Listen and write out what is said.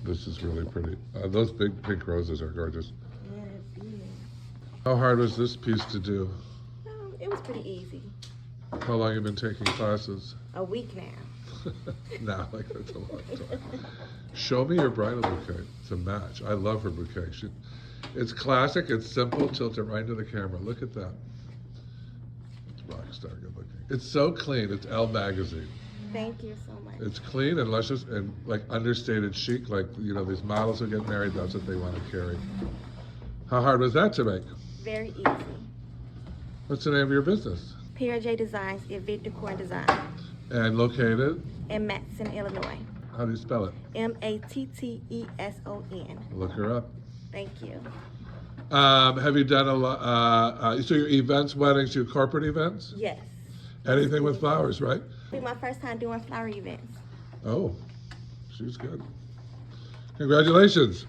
This is really pretty. Those big pink roses are gorgeous. Yeah, that's big. How hard was this piece to do? It was pretty easy. How long have you been taking classes? A week now. Nah, like that's a long time. Show me your bridal bouquet. It's a match. I love her bouquet. It's classic. It's simple. Tilt it right into the camera. Look at that. It's rock star good looking. It's so clean. It's Elle magazine. Thank you so much. It's clean and luscious and like understated chic. Like, you know, these models who get married, that's what they want to carry. How hard was that to make? Very easy. What's the name of your business? PRJ Designs, Event Decor and Design. And located? In Matteson, Illinois. How do you spell it? Matteson. Look her up. Thank you. Have you done a lot, so your events, weddings, your corporate events? Yes. Anything with flowers, right? It'll be my first time doing flower events. Oh, she's good. Congratulations.